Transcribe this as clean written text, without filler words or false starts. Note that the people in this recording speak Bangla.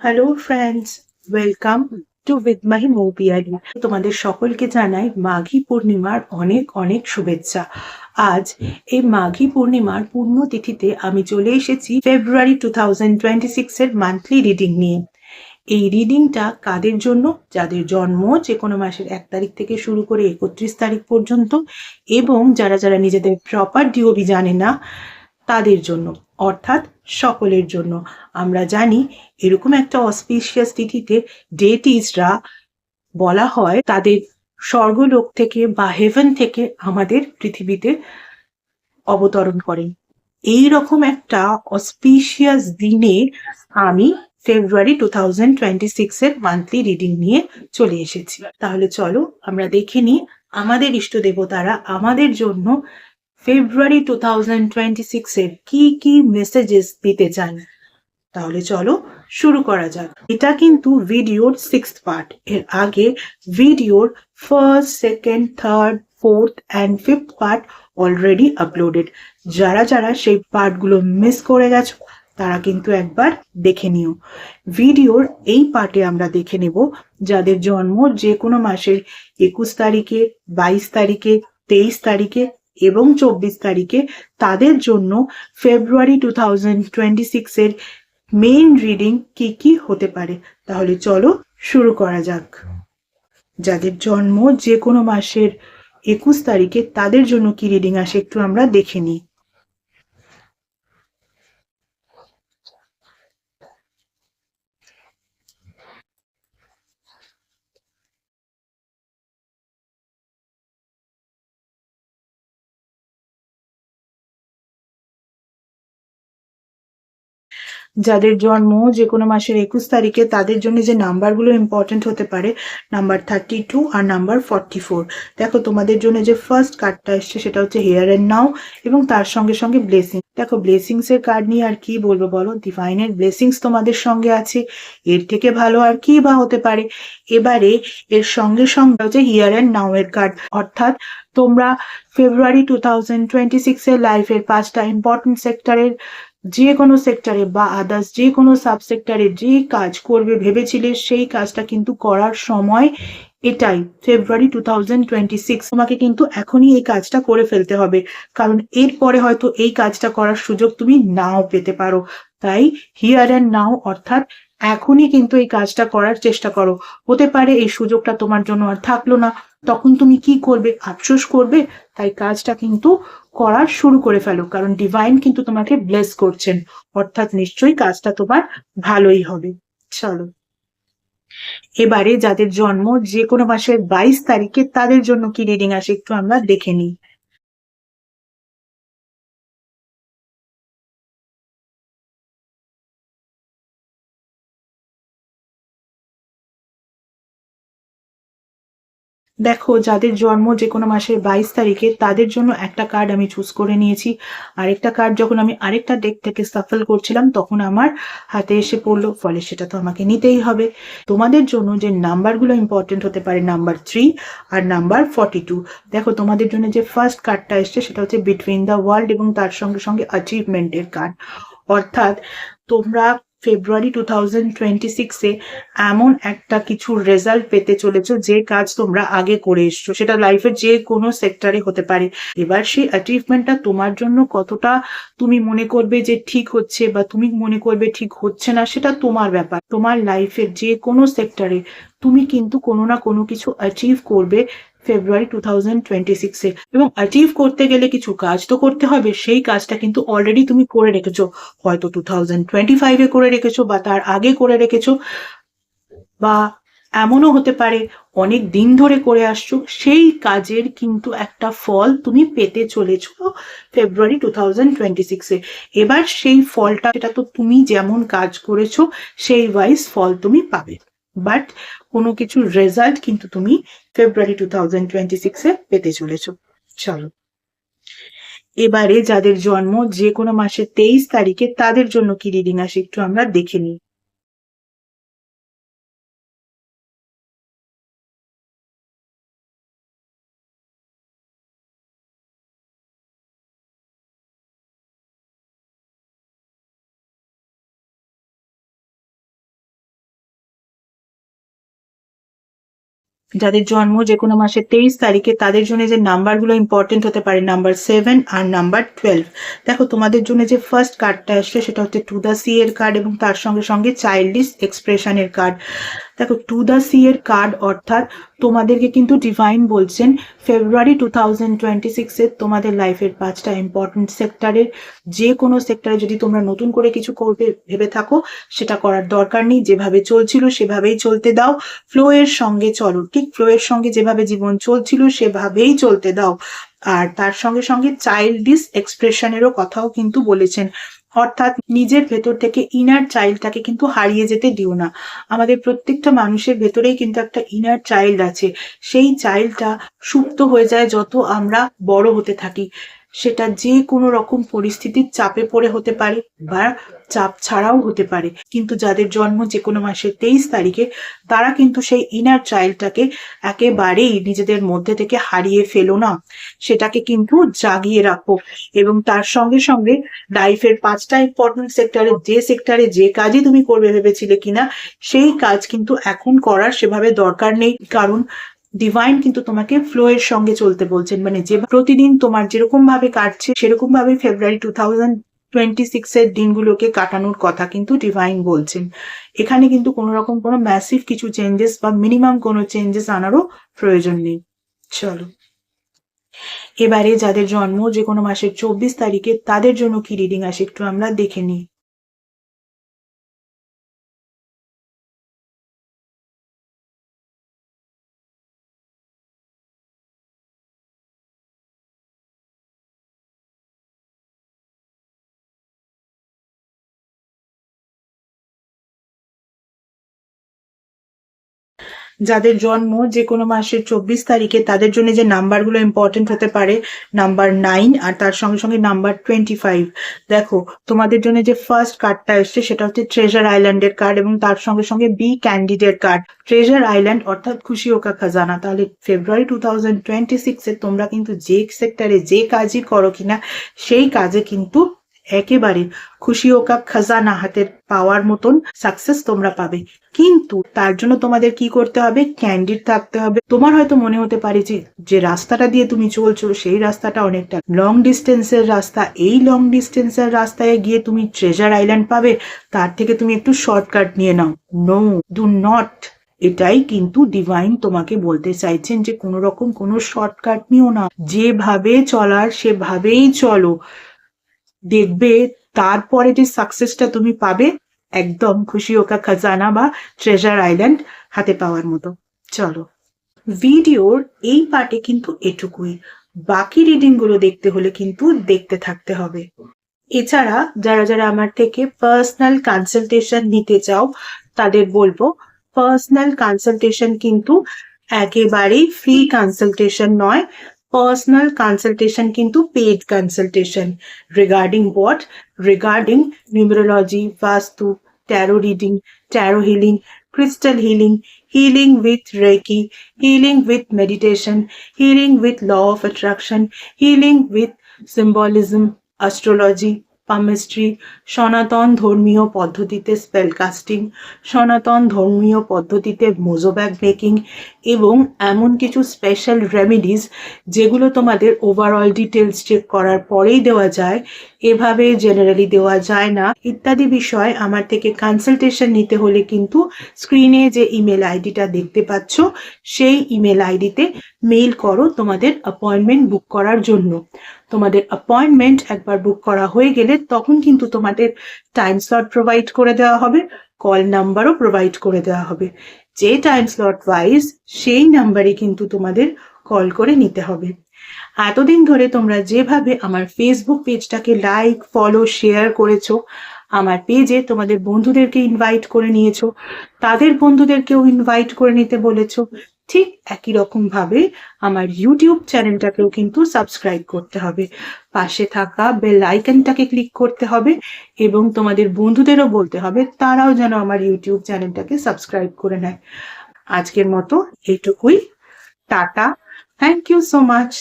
Hello friends, welcome to with my Moupiyari. তোমাদের সকলকে জানাই মাঘী পূর্ণিমার অনেক অনেক শুভেচ্ছা। আজ এই মাঘী পূর্ণিমার পুণ্যতিথিতে আমি চলে এসেছি ফেব্রুয়ারি 2026 এর মান্থলি রিডিং নিয়ে। এই রিডিংটা কাদের জন্য? যাদের জন্ম যে কোনো মাসের 1 তারিখ থেকে শুরু করে 31 তারিখ পর্যন্ত, এবং যারা যারা নিজেদের প্রপার ডিওবি জানে না তাদের জন্য, অর্থাৎ সকলের জন্য। আমরা জানি এরকম একটা অসপিশিয়াস তিথিতে ডেটিসরা বলা হয় তাদের স্বর্গলোক থেকে বা হেভেন থেকে আমাদের পৃথিবীতে অবতরণ করেন। এই রকম একটা অসপিশিয়াস দিনে আমি ফেব্রুয়ারি 2026 এর মান্থলি রিডিং নিয়ে চলে এসেছি। তাহলে চলো আমরা দেখে নিই আমাদের ইষ্ট দেবতারা আমাদের জন্য ফেব্রুয়ারি 2026 এর কি কি মেসেজেস দিতে চান। তাহলে চলো শুরু করা যাক। এটা কিন্তু ভিডিওর 6th পার্ট। এর আগে ভিডিওর 1st, 2nd, 3rd, 4th and 5th part already uploaded. যারা যারা সেই পার্টগুলো মিস করে গেছো তারা কিন্তু একবার দেখে নিও। ভিডিওর এই পার্টে আমরা দেখে নেব যাদের জন্ম যে কোনো মাসের 21 তারিখে, 22 তারিখে, 23 তারিখে এবং 24 তারিখে, তাদের জন্য ফেব্রুয়ারি 2026 এর মেইন রিডিং কি কি হতে পারে। তাহলে চলো শুরু করা যাক। যাদের জন্ম যে কোনো মাসের 21 তারিখে তাদের জন্য কি রিডিং আসে একটু আমরা দেখে নিই। যাদের জন্ম যে কোনো মাসের 21 তারিখে তাদের জন্য যে নাম্বারগুলো ইম্পর্টেন্ট হতে পারে, নাম্বার 32 আর নাম্বার 44। দেখো তোমাদের জন্য যে ফার্স্ট কার্ডটা এসছে সেটা হচ্ছে হিয়ার এন্ড নাও, এবং তার সঙ্গে সঙ্গে ব্লেসিং। দেখো ব্লেসিংস এর কার্ড নিয়ে আর কি বলবো বলো, ডিভাইনের ব্লেসিংস তোমাদের সঙ্গে আছে, এর থেকে ভালো আর কি বা হতে পারে। এবারে এর সঙ্গে সঙ্গে হচ্ছে হিয়ার এন্ড নাও এর কার্ড, অর্থাৎ তোমরা ফেব্রুয়ারি 2026 এর লাইফের 5টা ইম্পর্টেন্ট সেক্টরের যে কোনো সেক্টরে বা আদার্স যে কোনো সাবসেক্টরে যে কাজ করবে ভেবেছিলে সেই কাজটা কিন্তু করার সময় এটাই। ফেব্রুয়ারি 2026 তোমাকে কিন্তু এখনই এই কাজটা করে ফেলতে হবে, কারণ এরপরে হয়তো এই কাজটা করার সুযোগ তুমি নাও পেতে পারো। তাই হিয়ার অ্যান্ড নাও, অর্থাৎ এখনই কিন্তু এই কাজটা করার চেষ্টা করো। হতে পারে এই সুযোগটা তোমার জন্য আর থাকলো না, তখন তুমি কি করবে? আফসোস করবে। তাই কাজটা কিন্তু করার শুরু করে ফেলো, কারণ ডিভাইন কিন্তু তোমাকে ব্লেস করছেন, অর্থাৎ নিশ্চয়ই কাজটা তোমার ভালোই হবে। চলো এবারে যাদের জন্ম যে কোনো মাসের 22 তারিখে তাদের জন্য কি রিডিং আসে একটু আমরা দেখে নিই। দেখো যাদের জন্ম যে কোনো মাসের 22 তারিখে তাদের জন্য একটা কার্ড আমি চুজ করে নিয়েছি। আরেকটা কার্ড যখন আমি আরেকটা ডেক থেকে সাফল করছিলাম তখন আমার হাতে এসে পড়লো, ফলে সেটা তো আমাকে নিতেই হবে। তোমাদের জন্য যে নাম্বারগুলো ইম্পর্টেন্ট হতে পারে, নাম্বার 3 আর নাম্বার 42। দেখো তোমাদের জন্য যে ফার্স্ট কার্ডটা এসছে সেটা হচ্ছে বিটুইন দ্য ওয়ার্ল্ড, এবং তার সঙ্গে সঙ্গে অ্যাচিভমেন্টের কার্ড। অর্থাৎ তোমরা ফেব্রুয়ারি 2026-এ এমন একটা কিছু রেজাল্ট পেতে চলেছো যে কাজ তোমরা আগে করে এসছো, সেটা লাইফের যে কোনো সেক্টরে হতে পারে। এবার সেই অ্যাচিভমেন্টটা তোমার জন্য কতটা তুমি মনে করবে যে ঠিক হচ্ছে বা তুমি মনে করবে ঠিক হচ্ছে না, সেটা তোমার ব্যাপার। তোমার লাইফের যে কোনো সেক্টরে তুমি কিন্তু কোনো না কোনো কিছু অ্যাচিভ করবে ফেব্রুয়ারি 2026-এ, এবং অ্যাচিভ করতে গেলে কিছু কাজ তো করতে হবে। সেই কাজটা কিন্তু অলরেডি তুমি করে রেখেছো, হয়তো 2025-এ করে রেখেছো বা তার আগে করে রেখেছো, বা এমনও হতে পারে অনেক দিন ধরে করে আসছো। সেই কাজের কিন্তু একটা ফল তুমি পেতে চলেছো ফেব্রুয়ারি 2026-এ। এবার সেই ফলটা, সেটা তো তুমি যেমন কাজ করেছো সেই ওয়াইজ ফল তুমি পাবে, বাট কোনো কিছুর রেজাল্ট কিন্তু তুমি ফেব্রুয়ারি 2026-এ পেতে চলেছো। চলো এবারে যাদের জন্ম যে কোনো মাসের 23 তারিখে তাদের জন্য কি রিডিং আসে একটু আমরা দেখে নিই। যাদের জন্ম যে কোনো মাসের 23 তারিখে তাদের জন্য যে নাম্বারগুলো ইম্পর্টেন্ট হতে পারে নাম্বার 7 আর নাম্বার 12। দেখো তোমাদের জন্য যে ফার্স্ট কার্ডটা আসছে সেটা হচ্ছে টু দ্য সি এর কার্ড এবং তার সঙ্গে সঙ্গে চাইল্ডিশ এক্সপ্রেশনের কার্ড। দেখো টু দ্য সি এর কার্ড অর্থাৎ তোমাদেরকে কিন্তু ডিভাইন বলছেন ফেব্রুয়ারি 2026 তোমাদের লাইফের 5টা ইম্পর্টেন্ট সেক্টরের যে কোনো সেক্টরে যদি তোমরা নতুন করে কিছু করবে ভেবে থাকো সেটা করার দরকার নেই, যেভাবে চলছিল সেভাবেই চলতে দাও, ফ্লো এর সঙ্গে চলো, ঠিক ফ্লো এর সঙ্গে যেভাবে জীবন চলছিল সেভাবেই চলতে দাও। আর তার সঙ্গে সঙ্গে চাইল্ডিশ এক্সপ্রেশনেরও কথাও কিন্তু বলেছেন, অর্থাৎ নিজের ভেতর থেকে ইনার চাইল্ডটাকে কিন্তু হারিয়ে যেতে দিও না। আমাদের প্রত্যেকটা মানুষের ভেতরেই কিন্তু একটা ইনার চাইল্ড আছে, সেই চাইল্ডটা সুপ্ত হয়ে যায় যত আমরা বড় হতে থাকি। সেটা যে কোনো রকম পরিস্থিতির চাপে পড়ে হতে পারে বা চাপ ছাড়াও হতে পারে, কিন্তু যাদের জন্ম যে কোনো মাসের 23 তারিখে তারা কিন্তু সেই ইনার চাইল্ডটাকে একেবারেই নিজেদের মধ্যে থেকে হারিয়ে ফেলো না, সেটাকে কিন্তু জাগিয়ে রাখো। এবং তার সঙ্গে সঙ্গে লাইফের 5টা ইম্পর্টেন্ট সেক্টরে যে কাজই তুমি করবে ভেবেছিলে কিনা সেই কাজ কিন্তু এখন করার সেভাবে দরকার নেই, কারণ ডিভাইন কিন্তু তোমাকে ফ্লো এর সঙ্গে চলতে বলছেন, মানে যে প্রতিদিন তোমার যেরকম ভাবে কাটছে সেরকম ভাবে ফেব্রুয়ারি 2026 এর দিনগুলোকে কাটানোর কথা কিন্তু ডিভাইন বলছেন। এখানে কিন্তু কোনো রকম কোনো ম্যাসিভ কিছু চেঞ্জেস বা মিনিমাম কোনো চেঞ্জেস আনারও প্রয়োজন নেই। চলো এবারে যাদের জন্ম যে কোনো মাসের 24 তারিখে তাদের জন্য কি রিডিং আসে একটু আমরা দেখে নিই। যাদের জন্ম যে কোনো মাসের 24 তারিখে তাদের জন্য যে নাম্বারগুলো ইম্পর্টেন্ট হতে পারে নাম্বার 9 আর তার সঙ্গে সঙ্গে নাম্বার 25। দেখো তোমাদের জন্য যে ফার্স্ট কার্ডটা এসছে সেটা হচ্ছে ট্রেজার আইল্যান্ডের কার্ড এবং তার সঙ্গে সঙ্গে B candidate card. Treasure island অর্থাৎ খুশি ওকা খাজানা। তাহলে ফেব্রুয়ারি 2026 তোমরা কিন্তু যে সেক্টরে যে কাজই করো কিনা সেই কাজে কিন্তু একেবারে খুশি ওকা খাজানা হাতে পাওয়ার মতন সাকসেস তোমরা পাবে। কিন্তু তার জন্য তোমাদের কি করতে হবে, ক্যান্ডিড থাকতে হবে। তোমার হয়তো মনে হতে পারে যে যে রাস্তাটা দিয়ে তুমি চলছো সেই রাস্তাটা অনেকটা লং ডিস্টেন্সের রাস্তা, এই লং ডিস্টেন্সের রাস্তায় গিয়ে তুমি ট্রেজার আইল্যান্ড পাবে, তার থেকে তুমি একটু শর্টকাট নিয়ে নাও। No, do not. এটাই কিন্তু ডিভাইন তোমাকে বলতে চাইছেন যে কোনো রকম কোনো শর্টকাট নিও না, যেভাবে চলার সেভাবেই চলো, দেখবে তারপরে যে সাকসেসটা তুমি পাবে একদম খুশি ওকা খাজানা বা ট্রেজার আইল্যান্ড হাতে পাওয়ার মতো। চলো ভিডিওর এই পার্টে কিন্তু এটুকুই, বাকি রিডিং গুলো দেখতে হলে কিন্তু দেখতে থাকতে হবে। এছাড়া যারা যারা আমার থেকে পার্সোনাল কনসালটেশন নিতে চাও তাদের বলবো পার্সোনাল কনসালটেশন কিন্তু একেবারেই ফ্রি কনসালটেশন নয়, পার্সোনাল কনসালটেশন কিন্তু paid consultation. Regarding what? Regarding numerology, vastu, tarot reading, tarot healing, crystal healing, healing with Reiki, healing with meditation, healing with law of attraction, healing with symbolism, astrology, palmistry, সনাতন ধর্মীয় পদ্ধতিতে স্পেল কাস্টিং, সনাতন ধর্মীয় পদ্ধতিতে মোজোব্যাগ মেকিং এবং এমন কিছু স্পেশাল রেমেডিস যেগুলো তোমাদের ওভারঅল ডিটেলস চেক করার পরেই দেওয়া যায়, এভাবে জেনারেলি দেওয়া যায় না ইত্যাদি বিষয় আমার থেকে কনসালটেশন নিতে হলে কিন্তু স্ক্রিনে যে ইমেল আইডিটা দেখতে পাচ্ছ সেই ইমেল আইডিতে মেইল করো তোমাদের অ্যাপয়েন্টমেন্ট বুক করার জন্য। তোমাদের অ্যাপয়েন্টমেন্ট একবার বুক করা হয়ে গেলে তখন কিন্তু তোমাদের টাইম স্লট প্রোভাইড করে দেওয়া হবে, কল নাম্বারও প্রোভাইড করে দেওয়া হবে। যে টাইম স্লট ওয়াইজ সেই নাম্বারে কিন্তু তোমাদের কল করে নিতে হবে। এতদিন ধরে তোমরা যেভাবে আমার ফেসবুক পেজটাকে লাইক, ফলো, শেয়ার করেছো, আমার পেজে তোমাদের বন্ধুদেরকে ইনভাইট করে নিয়েছো, তাদের বন্ধুদেরকেও ইনভাইট করে নিতে বলেছো, ঠিক একই রকম ভাবে আমার ইউটিউব চ্যানেলটাকেও কিন্তু সাবস্ক্রাইব করতে হবে, পাশে থাকা বেল আইকনটাকে ক্লিক করতে হবে এবং তোমাদের বন্ধুদেরও বলতে হবে তারাও যেন আমার ইউটিউব চ্যানেলটাকে সাবস্ক্রাইব করে নেয়। আজকের মতো এইটুকুই, tata, thank you so much.